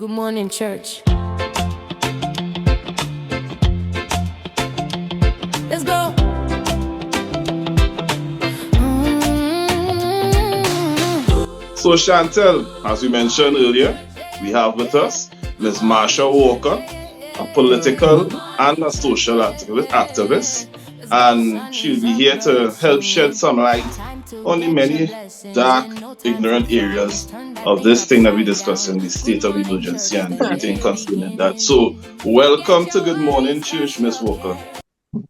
Good morning, church. Let's go. So Chantel, as we mentioned earlier, we have with us Ms. Marsha Walker, a political and a social activist, and she'll be here to help shed some light on the many dark, ignorant areas of this thing that we discuss in the state of emergency and everything concerning that. So, welcome to Good Morning Church, Ms. Walker.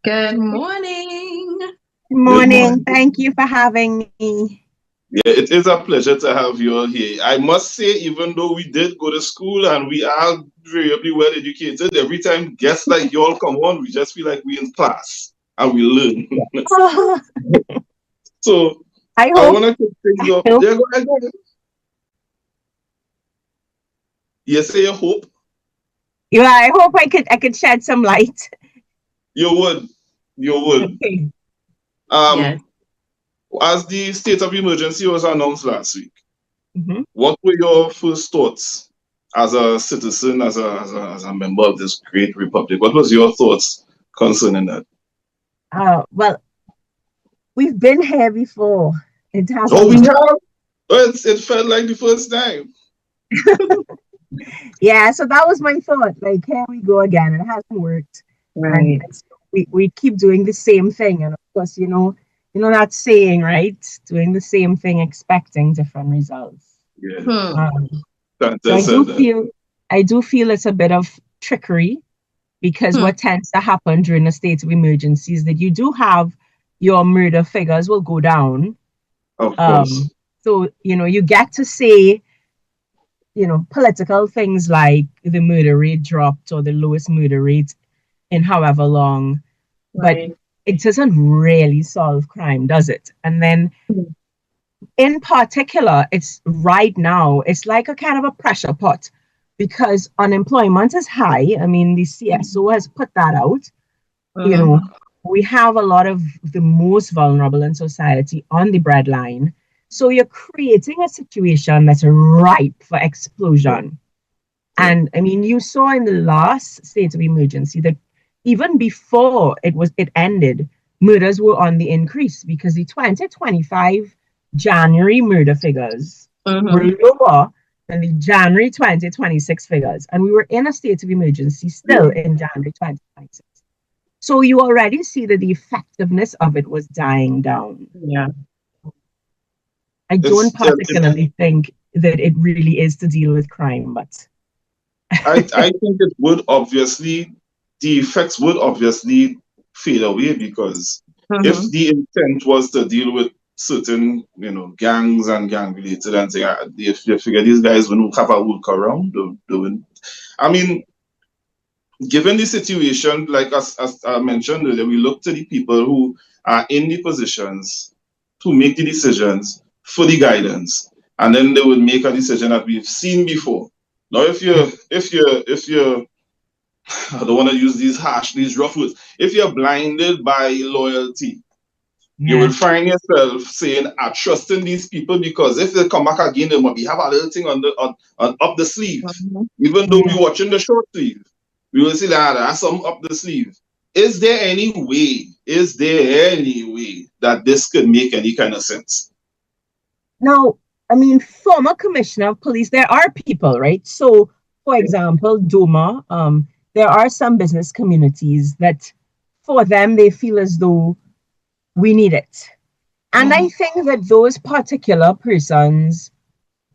Good morning. Good morning. Thank you for having me. Yeah, it is a pleasure to have you all here. I must say, even though we did go to school and we are variably well educated, every time guests like you all come on, we just feel like we're in class and we learn. So I want to kick things off. Yeah, go ahead. You say you hope? Yeah, I hope I could shed some light. You would. Okay. Yes. As the state of emergency was announced last week, what were your first thoughts as a citizen, as a member of this great republic? What was your thoughts concerning that? Well, we've been here before. It has. Oh, we have. It felt like the first time. Yeah, so that was my thought. Like, here we go again. It hasn't worked. Right. And we keep doing the same thing, and of course, you know that saying, right? Doing the same thing, expecting different results. Yeah. So I do feel it's a bit of trickery, because what tends to happen during a state of emergency is that you do have your murder figures will go down. Of course. So you get to say, political things like the murder rate dropped or the lowest murder rate in however long, Right. but it doesn't really solve crime, does it? And then in particular, it's right now, it's like a kind of a pressure pot, because unemployment is high. I mean, the CSO has put that out. We have a lot of the most vulnerable in society on the breadline. So you're creating a situation that's ripe for explosion. And I mean, you saw in the last state of emergency that even before it ended, murders were on the increase, because the 2025 January murder figures were lower than the January 2026 figures. And we were in a state of emergency still in January 2026. So you already see that the effectiveness of it was dying down. Yeah. I don't particularly think that it really is to deal with crime, but I think it would obviously, the effects would obviously fade away, because if the intent was to deal with certain, gangs and gang related and say, if you figure these guys will have a workaround doing, I mean, given the situation, like as I mentioned earlier, we look to the people who are in the positions to make the decisions for the guidance, and then they will make a decision that we've seen before. Now, if you're I don't want to use these rough words. If you're blinded by loyalty, you will find yourself saying, I trust in these people, because if they come back again, they might have a little thing on up the sleeve. Even though we're watching the short sleeve, we will see that there's some up the sleeve. Is there any way that this could make any kind of sense? Now, I mean, former commissioner of police, there are people, right? So, for example, Doma, there are some business communities that, for them, they feel as though we need it. And I think that those particular persons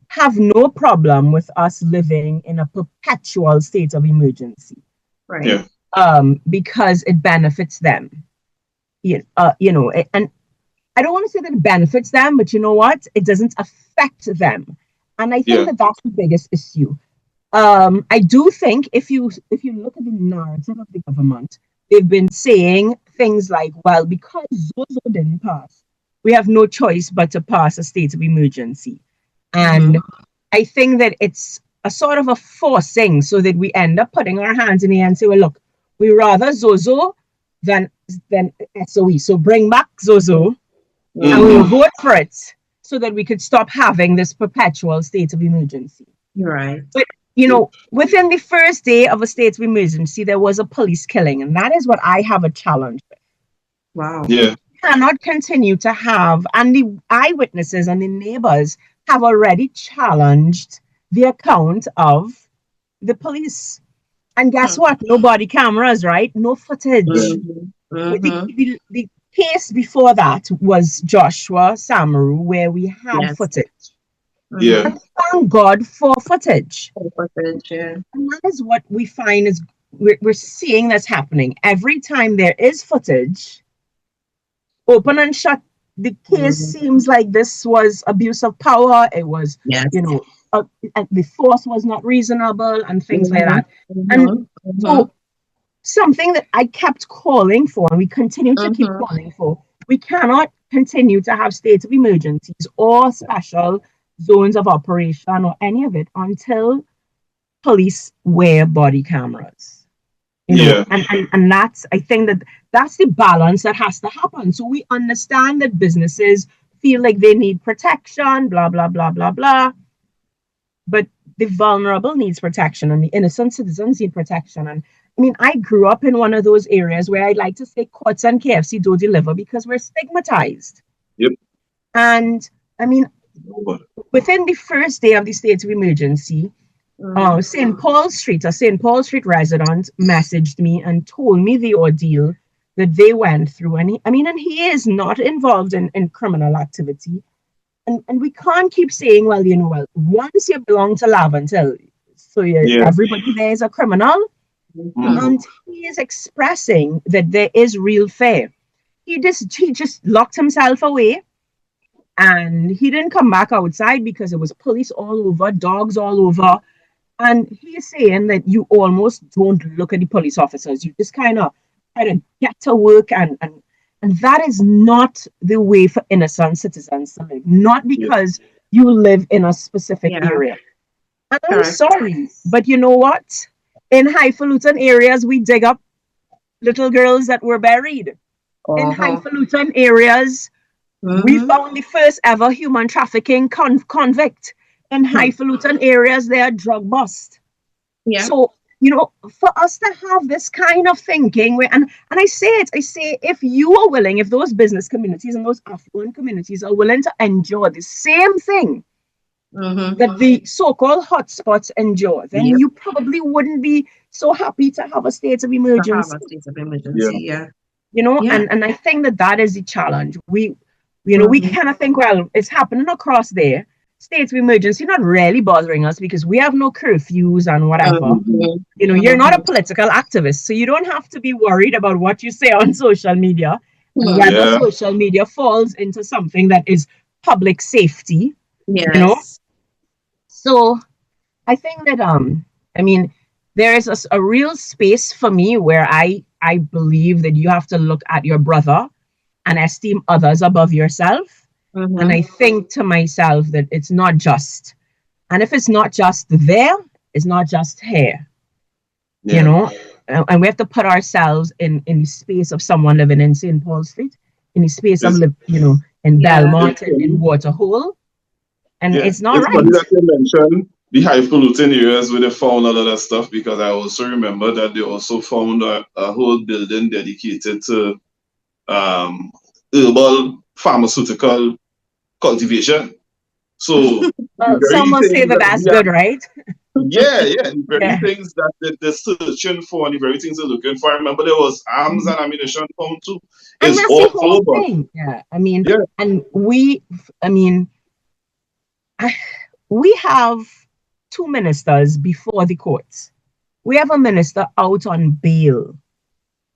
have no problem with us living in a perpetual state of emergency. Right. Yeah. Because it benefits them. And I don't want to say that it benefits them, but you know what? It doesn't affect them. And I think that that's the biggest issue. I do think if you look at the narrative of the government, they've been saying things like, well, because Zozo didn't pass, we have no choice but to pass a state of emergency. And I think that it's a sort of a forcing, so that we end up putting our hands in the air and say, well, look, we rather Zozo than SOE. So bring back Zozo and we'll vote for it, so that we could stop having this perpetual state of emergency. Right. But you know, within the first day of a state of emergency, there was a police killing, and that is what I have a challenge with. Wow. Yeah. Cannot continue to have, and the eyewitnesses and the neighbors have already challenged the account of the police. And guess what? No body cameras, right? No footage. The case before that was Joshua Samaru, where we had footage. Yeah. And thank God for footage. Yeah. And that is what we find is we're seeing that's happening. Every time there is footage, open and shut, the case seems like this was abuse of power. It was, you know, the force was not reasonable and things like that. And so something that I kept calling for, and we continue to keep calling for, we cannot continue to have states of emergencies or special zones of operation or any of it until police wear body cameras. You know, and that's, I think that's the balance that has to happen. So we understand that businesses feel like they need protection, blah, blah, blah, blah, blah. But the vulnerable needs protection and the innocent citizens need protection. And I mean, I grew up in one of those areas where I like to say Courts and KFC don't deliver because we're stigmatized. Yep. And I mean, within the first day of the state of emergency, St. Paul Street, a St. Paul Street resident messaged me and told me the ordeal that they went through. And he is not involved in criminal activity. And we can't keep saying, well, you know, well, once you belong to Laventil, so everybody there is a criminal. And he is expressing that there is real fear. He just locked himself away. And he didn't come back outside because there was police all over, dogs all over. And he's saying that you almost don't look at the police officers. You just kind of try to get to work. And that is not the way for innocent citizens to live. Not because you live in a specific area. And I'm sorry, but you know what? In highfalutin areas, we dig up little girls that were buried. In highfalutin areas, we found the first ever human trafficking convict. In highfalutin areas, they are drug bust. Yeah. So, you know, for us to have this kind of thinking, and I say, if you are willing, if those business communities and those affluent communities are willing to endure the same thing that the so-called hotspots endure, then you probably wouldn't be so happy to have a state of emergency. You know, and I think that is the challenge. We kind of think, well, it's happening across there. States of emergency not really bothering us because we have no curfews and whatever. You know, you're not a political activist, so you don't have to be worried about what you say on social media, whether social media falls into something that is public safety. You know, so I think that there is a real space for me where I believe that you have to look at your brother and esteem others above yourself. And I think to myself that it's not just. And if it's not just there, it's not just here. You know? And we have to put ourselves in the space of someone living in St. Paul Street, in the space of, in Belmont, in Waterhole. And it's not right. Funny that you mentioned the highfalutin areas where they found a lot of stuff, because I also remember that they also found a whole building dedicated to herbal pharmaceutical cultivation. So some will say that's good, right? The very things that they're searching for and the very things they're looking for. I remember there was arms and ammunition found too. It's all the whole thing. And we have two ministers before the courts. We have a minister out on bail.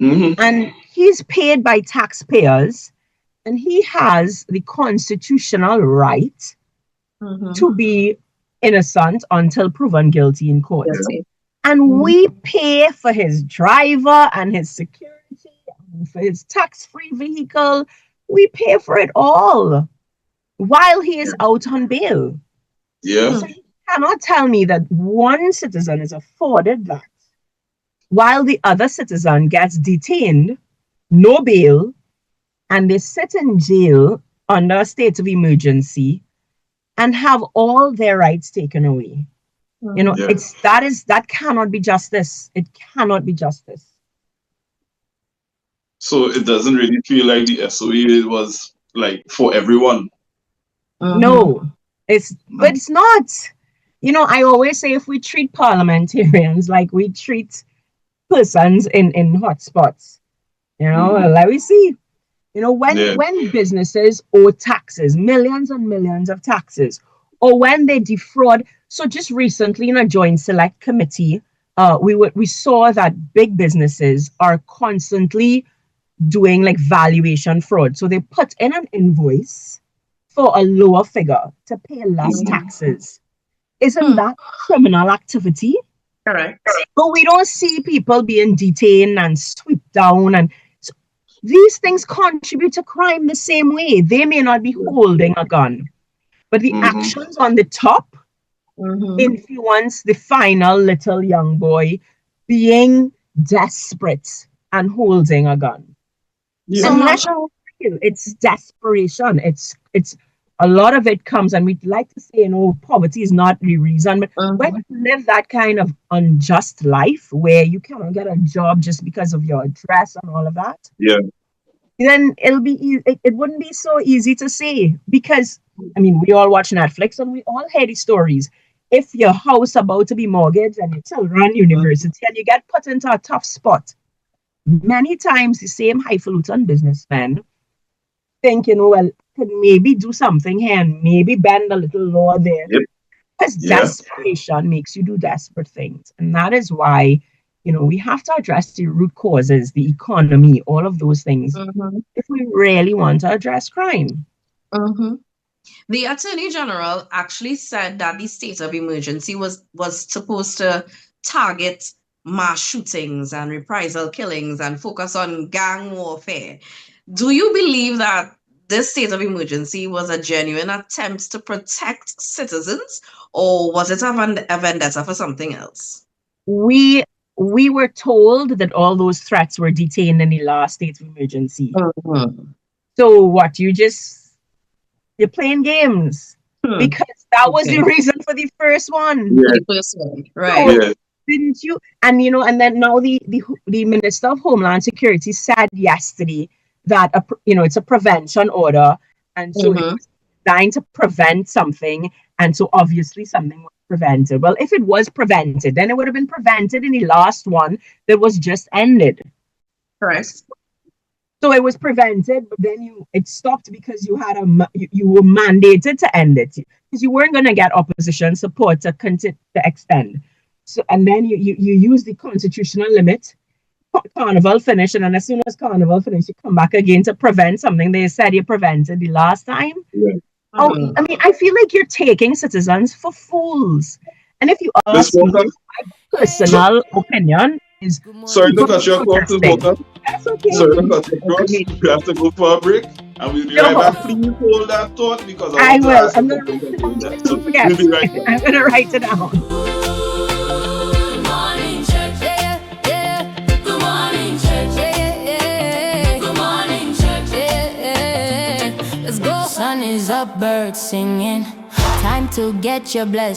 And he's paid by taxpayers. And he has the constitutional right to be innocent until proven guilty in court. And we pay for his driver and his security, and for his tax-free vehicle. We pay for it all while he is out on bail. So you cannot tell me that one citizen is afforded that while the other citizen gets detained, no bail, and they sit in jail under a state of emergency and have all their rights taken away. You know, Yeah. that cannot be justice. It cannot be justice. So it doesn't really feel like the SOE was like for everyone. No, but it's not. You know, I always say if we treat parliamentarians like we treat persons in hotspots, you know, let me see. You know, Yeah. when businesses owe taxes, millions and millions of taxes, or when they defraud. So just recently in a joint select committee, we saw that big businesses are constantly doing like valuation fraud. So they put in an invoice for a lower figure to pay less taxes. Isn't that criminal activity? Correct. But we don't see people being detained and swept down. And so these things contribute to crime the same way. They may not be holding a gun, but the actions on the top influence the final little young boy being desperate and holding a gun. Yeah. Unless it's desperation. It's a lot of it comes, and we'd like to say, you know, poverty is not the reason, but when you live that kind of unjust life where you cannot get a job just because of your address and all of that, Yeah. then it wouldn't be so easy to say, because I mean, we all watch Netflix and we all hear the stories. If your house about to be mortgaged and your children university and you get put into a tough spot, many times the same highfalutin businessmen think, you know, well, could maybe do something here and maybe bend a little law there. Yep. Because desperation makes you do desperate things. And that is why, you know, we have to address the root causes, the economy, all of those things, if we really want to address crime. The Attorney General actually said that the state of emergency was supposed to target mass shootings and reprisal killings and focus on gang warfare. Do you believe that this state of emergency was a genuine attempt to protect citizens, or was it a vendetta for something else? We were told that all those threats were detained in the last state of emergency. So what, you're playing games, because that was the reason for the first one. The first one, right? So, didn't you? And you know, and then now the Minister of Homeland Security said yesterday that it's a prevention order, and so it was designed to prevent something, and so obviously something was prevented. Well, if it was prevented, then it would have been prevented in the last one that was just ended. Correct. So it was prevented, but then it stopped because you had you were mandated to end it, because you weren't going to get opposition support to extend. So, and then you use the constitutional limit. Carnival finished, and then as soon as Carnival finished, you come back again to prevent something they said you prevented the last time. I mean, I feel like you're taking citizens for fools. And if you ask me, my personal opinion is... Sorry to cut you off, That's okay. Sorry to cut you off. We have to go for a break, and we'll be right back. Please hold that thought, because I will. I'm going going to don't forget. We'll be right back. I'm going to write it down. Good morning, church. Good morning, church. Good morning, church. Let's go. Sun is up, birds singing. Time to get your blessing.